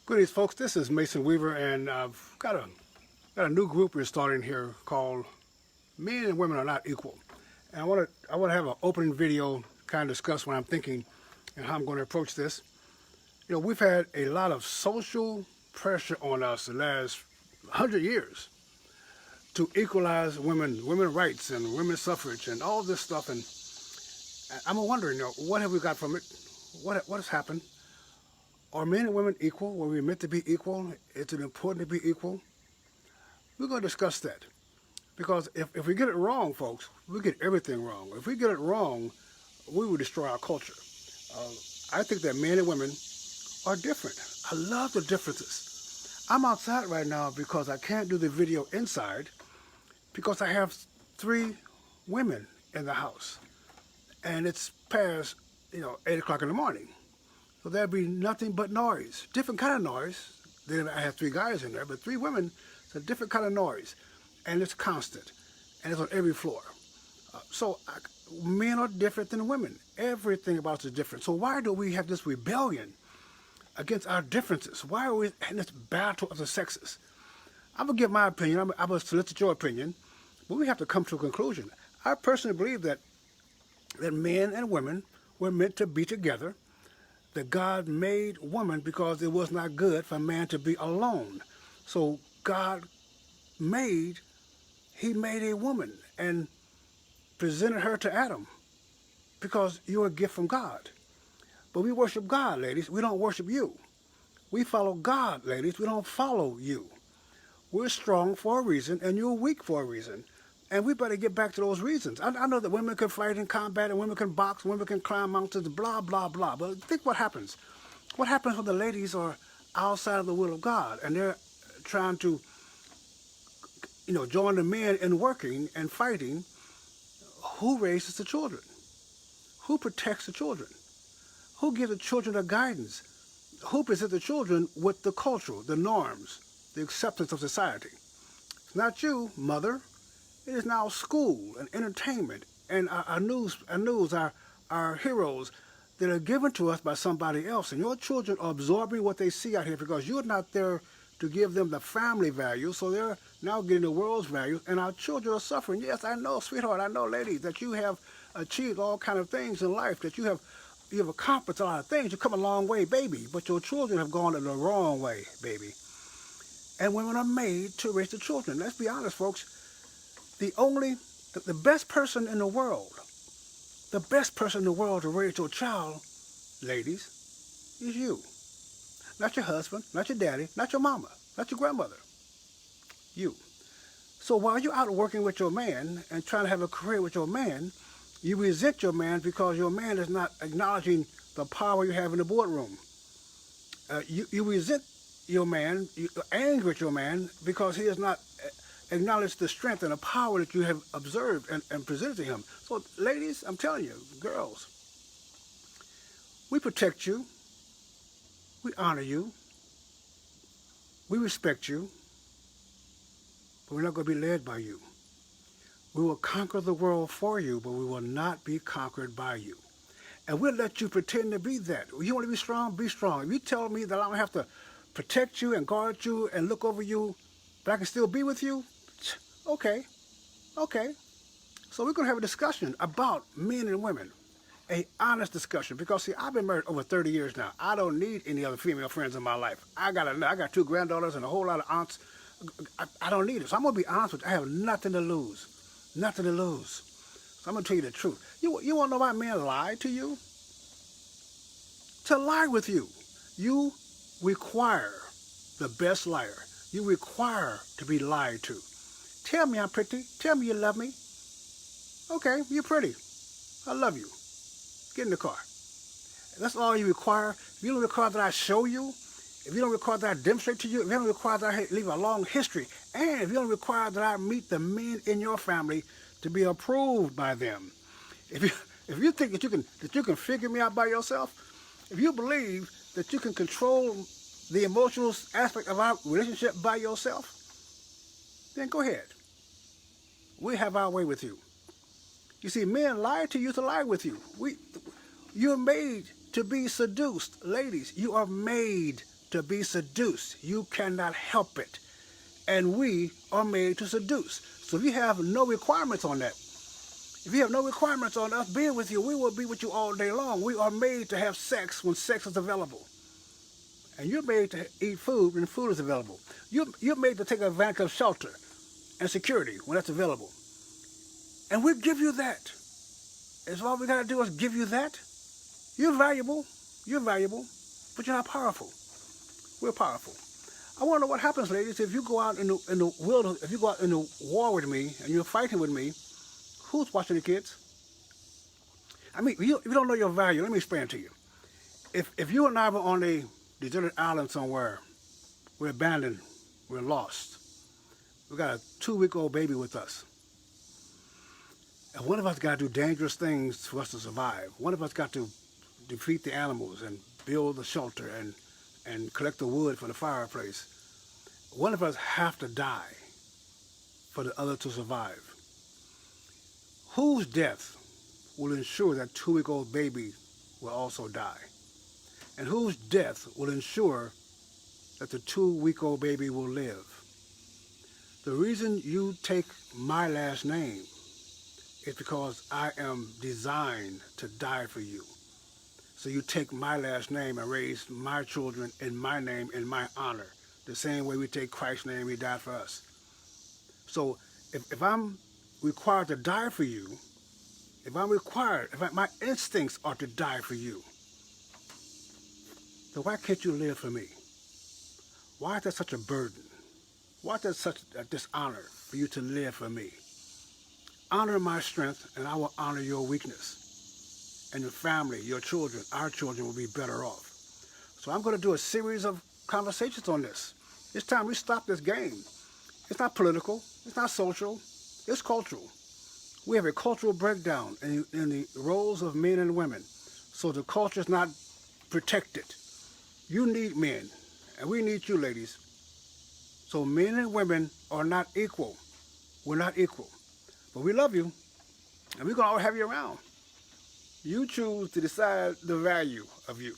Greetings, folks. This is Mason Weaver, and I've got a new group we're starting here called "Men and Women Are Not Equal." And I want to have an opening video, kind of discuss what I'm thinking and how I'm going to approach this. You know, we've had a lot of social pressure on us the last 100 years to equalize women, women's rights, and women's suffrage, and all this stuff. And I'm wondering, what have we got from it? What has happened? Are men and women equal? Were we meant to be equal? Is it important to be equal? We're going to discuss that. Because if we get it wrong, folks, we get everything wrong. If we get it wrong, we will destroy our culture. I think that men and women are different. I love the differences. I'm outside right now because I can't do the video inside because I have 3 women in the house. And it's past, 8 o'clock in the morning. So there'd be nothing but noise, different kind of noise. Then I have 3 guys in there, but 3 women, it's a different kind of noise. And it's constant, and it's on every floor. Men are different than women. Everything about us is different. So why do we have this rebellion against our differences? Why are we in this battle of the sexes? I'm going to give my opinion. I'm going to solicit your opinion. But we have to come to a conclusion. I personally believe that men and women were meant to be together, that God made woman because it was not good for man to be alone. So God made a woman and presented her to Adam because you're a gift from God. But we worship God, ladies. We don't worship you. We follow God, ladies. We don't follow you. We're strong for a reason, and you're weak for a reason. And we better get back to those reasons. I know that women can fight in combat, and women can box, women can climb mountains, blah, blah, blah. But think what happens. What happens when the ladies are outside of the will of God, and they're trying to join the men in working and fighting? Who raises the children? Who protects the children? Who gives the children the guidance? Who presents the children with the culture, the norms, the acceptance of society? It's not you, mother. It is now school and entertainment and our news, our heroes that are given to us by somebody else. And your children are absorbing what they see out here because you're not there to give them the family value, so they're now getting the world's value, and our children are suffering. Yes, I know, sweetheart, I know, ladies, that you have achieved all kind of things in life, that you have accomplished a lot of things. You've come a long way, baby, but your children have gone in the wrong way, baby. And women are made to raise the children. Let's be honest, folks. The best person in the world to raise your child, ladies, is you. Not your husband, not your daddy, not your mama, not your grandmother. You. So while you're out working with your man and trying to have a career with your man, you resent your man because your man is not acknowledging the power you have in the boardroom. You resent your man, you're angry with your man because he has not acknowledged the strength and the power that you have observed and presented to him. So ladies, I'm telling you, girls, we protect you. We honor you. We respect you. But we're not going to be led by you. We will conquer the world for you, but we will not be conquered by you. And we'll let you pretend to be that. You want to be strong? Be strong. If you tell me that I don't have to protect you and guard you and look over you, but I can still be with you, okay. So we're going to have a discussion about men and women. A honest discussion, because see, I've been married over 30 years now. I don't need any other female friends in my life. I got 2 granddaughters and a whole lot of aunts. I don't need it. So I'm gonna be honest with you. I have nothing to lose. Nothing to lose. So I'm gonna tell you the truth. You wanna know why men lie to you? To lie with you. You require the best liar. You require to be lied to. Tell me I'm pretty. Tell me you love me. Okay, you're pretty. I love you. Get in the car. That's all you require. If you don't require that I show you, if you don't require that I demonstrate to you, if you don't require that I leave a long history, and if you don't require that I meet the men in your family to be approved by them, if you think that you can figure me out by yourself, if you believe that you can control the emotional aspect of our relationship by yourself, then go ahead. We have our way with you. You see, men lie to you to lie with you. You're made to be seduced. Ladies, you are made to be seduced. You cannot help it. And we are made to seduce. So if you have no requirements on that, if you have no requirements on us being with you, we will be with you all day long. We are made to have sex when sex is available. And you're made to eat food when food is available. You're made to take advantage of shelter and security when that's available. And we give you that. As all we got to do is give you that. You're valuable. You're valuable. But you're not powerful. We're powerful. I want to know what happens, ladies, if you go out in the wilderness, if you go out in the war with me and you're fighting with me, who's watching the kids? I mean, if you don't know your value, let me explain it to you. If you and I were on a deserted island somewhere, we're abandoned, we're lost. We got a 2-week-old baby with us. And one of us got to do dangerous things for us to survive. One of us got to defeat the animals and build a shelter and collect the wood for the fireplace. One of us have to die for the other to survive. Whose death will ensure that 2-week-old baby will also die? And whose death will ensure that the 2-week-old baby will live? The reason you take my last name is because I am designed to die for you. So you take my last name and raise my children in my name, in my honor, the same way we take Christ's name, he died for us. So if I'm required to die for you, if my instincts are to die for you, then why can't you live for me? Why is that such a burden? Why is that such a dishonor for you to live for me? Honor my strength, and I will honor your weakness. And your family, your children, our children will be better off. So I'm going to do a series of conversations on this. It's time we stop this game. It's not political. It's not social. It's cultural. We have a cultural breakdown in the roles of men and women. So the culture is not protected. You need men, and we need you, ladies. So men and women are not equal. We're not equal. But we love you, and we're going to always have you around. You choose to decide the value of you.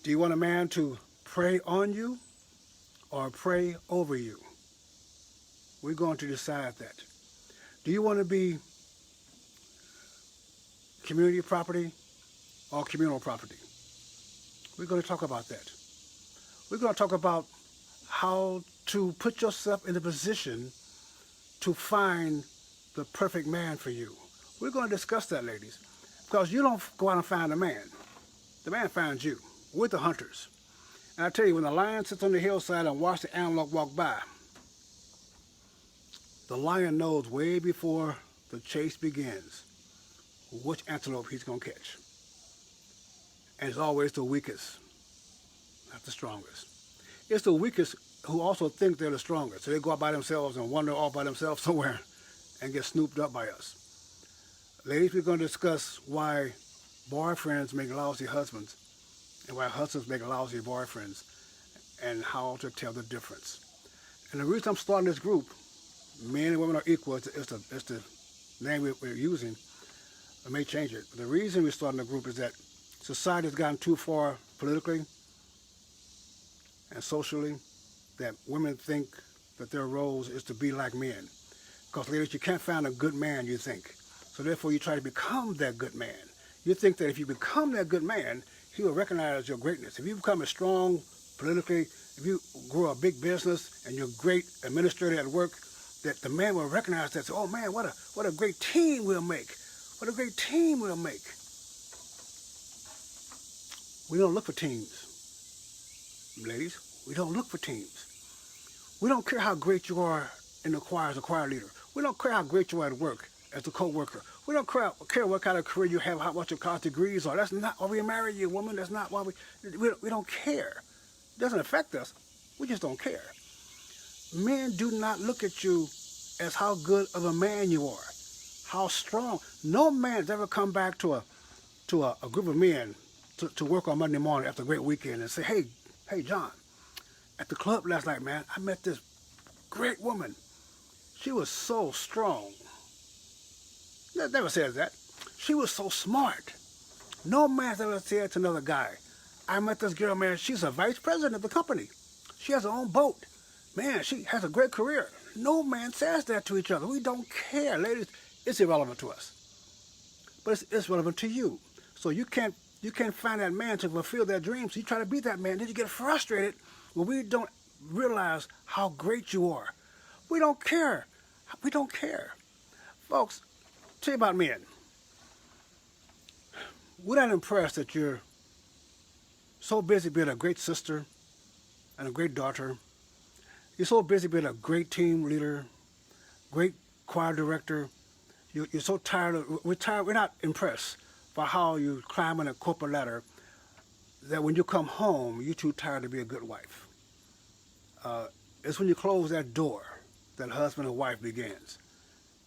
Do you want a man to pray on you or pray over you? We're going to decide that. Do you want to be community property or communal property? We're going to talk about that. We're going to talk about how to put yourself in a position to find the perfect man for you. We're going to discuss that, ladies, because you don't go out and find a man. The man finds you. We're the hunters. And I tell you, when the lion sits on the hillside and watches the antelope walk by, the lion knows way before the chase begins which antelope he's going to catch. And it's always the weakest, not the strongest. It's the weakest who also think they're the strongest. So they go out by themselves and wander all by themselves somewhere and get snooped up by us. Ladies, we're going to discuss why boyfriends make lousy husbands and why husbands make lousy boyfriends and how to tell the difference. And the reason I'm starting this group, men and women are equal, it's the name we're using. I may change it. But the reason we're starting the group is that society has gotten too far politically and socially that women think that their roles is to be like men. Because, ladies, you can't find a good man, you think. So therefore, you try to become that good man. You think that if you become that good man, he will recognize your greatness. If you become a strong politically, if you grow a big business and you're a great administrator at work, that the man will recognize that. Say, oh man, what a great team we'll make. What a great team we'll make. We don't look for teams, ladies. We don't look for teams. We don't care how great you are in the choir as a choir leader. We don't care how great you are at work as a co-worker. We don't care what kind of career you have, how much your college degrees are. That's not why we marry you, woman. That's not why we don't care. It doesn't affect us. We just don't care. Men do not look at you as how good of a man you are, how strong. No man has ever come back to a group of men to work on Monday morning after a great weekend and say, hey, John, at the club last night, man, I met this great woman. She was so strong. Never says that. She was so smart. No man's ever said to another guy, I met this girl, man. She's a vice president of the company. She has her own boat. Man, she has a great career. No man says that to each other. We don't care, ladies. It's irrelevant to us, but it's relevant to you. So you can't find that man to fulfill their dreams. You try to be that man, then you get frustrated when we don't realize how great you are. We don't care. We don't care, folks. Tell you about men. We're not impressed that you're so busy being a great sister and a great daughter. You're so busy being a great team leader, great choir director. You're so tired of, we're tired, we're not impressed by how you climb on a corporate ladder that when you come home, you're too tired to be a good wife. It's when you close that door that husband and wife begins.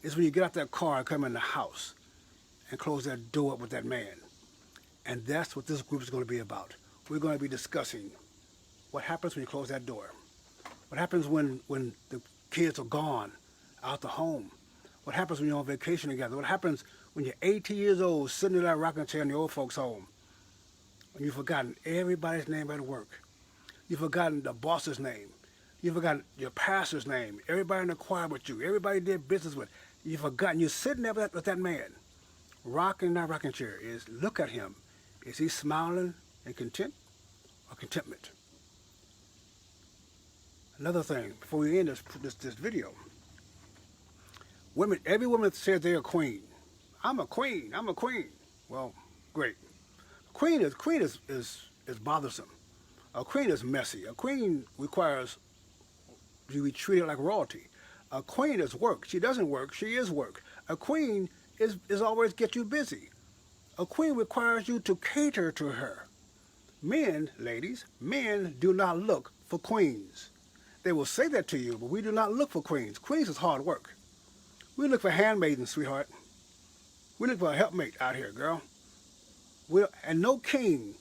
It's when you get out that car and come in the house and close that door up with that man. And that's what this group is going to be about. We're going to be discussing what happens when you close that door. What happens when the kids are gone out the home. What happens when you're on vacation together. What happens when you're 80 years old sitting in that rocking chair in the old folks' home. When you've forgotten everybody's name at work. You've forgotten the boss's name. You've forgotten your pastor's name. Everybody in the choir with you. Everybody you did business with. You've forgotten. You're sitting there with that man. Rocking that rocking chair. Look at him. Is he smiling and content or contentment? Another thing, before we end this video. Women, every woman says they're a queen. I'm a queen. I'm a queen. Well, great. Queen is bothersome. A queen is messy. A queen requires you be treated like royalty. A queen is work. She doesn't work. She is work. A queen is always get you busy. A queen requires you to cater to her. Men, ladies, men do not look for queens. They will say that to you, but we do not look for queens. Queens is hard work. We look for handmaidens, sweetheart. We look for a helpmate out here, girl. And no king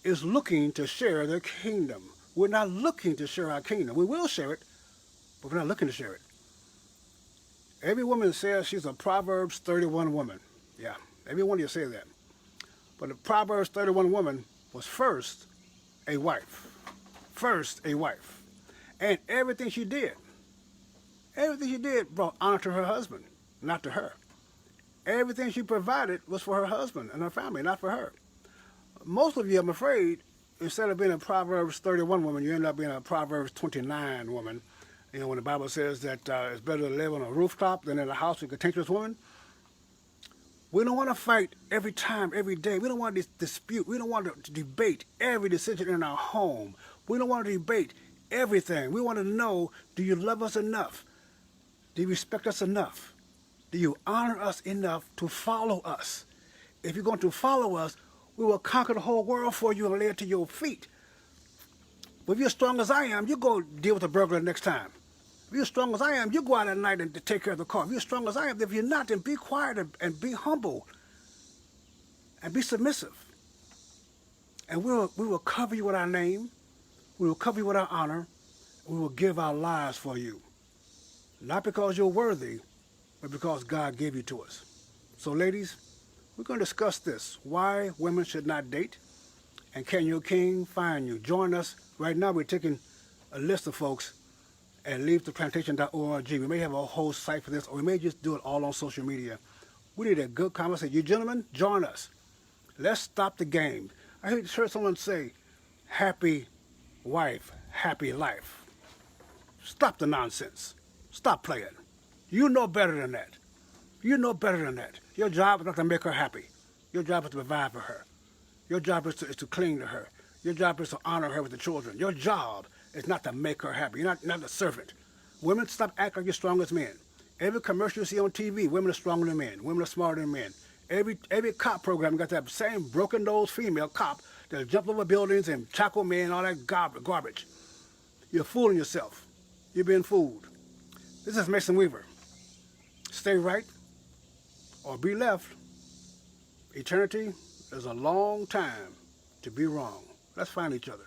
is looking to share their kingdom. We're not looking to share our kingdom. We will share it, but we're not looking to share it. Every woman says she's a Proverbs 31 woman. Yeah, every one of you say that. But the Proverbs 31 woman was first a wife. First a wife. And everything she did brought honor to her husband, not to her. Everything she provided was for her husband and her family, not for her. Most of you, I'm afraid, instead of being a Proverbs 31 woman, you end up being a Proverbs 29 woman. You know, when the Bible says that it's better to live on a rooftop than in a house with a contentious woman. We don't want to fight every time, every day. We don't want to dispute. We don't want to debate every decision in our home. We don't want to debate everything. We want to know, do you love us enough? Do you respect us enough? Do you honor us enough to follow us? If you're going to follow us, we will conquer the whole world for you and lay it to your feet. But if you're as strong as I am, you go deal with the burglar next time. If you're as strong as I am, you go out at night and take care of the car. If you're as strong as I am, if you're not, then be quiet and be humble and be submissive. And we will cover you with our name. We will cover you with our honor. We will give our lives for you. Not because you're worthy, but because God gave you to us. So ladies, we're going to discuss this. Why women should not date. And can your king find you? Join us. Right now we're taking a list of folks at leavetheplantation.org. We may have a whole site for this, or we may just do it all on social media. We need a good conversation. You gentlemen, join us. Let's stop the game. I heard someone say, happy wife, happy life. Stop the nonsense. Stop playing. You know better than that. You know better than that. Your job is not to make her happy. Your job is to provide for her. Your job is to cling to her. Your job is to honor her with the children. Your job is not to make her happy. You're not a servant. Women, stop acting like you're strong as men. Every commercial you see on TV, women are stronger than men. Women are smarter than men. Every cop program got that same broken-nosed female cop that jumps over buildings and tackle men and all that garbage. You're fooling yourself. You're being fooled. This is Mason Weaver. Stay right or be left. Eternity is a long time to be wrong. Let's find each other.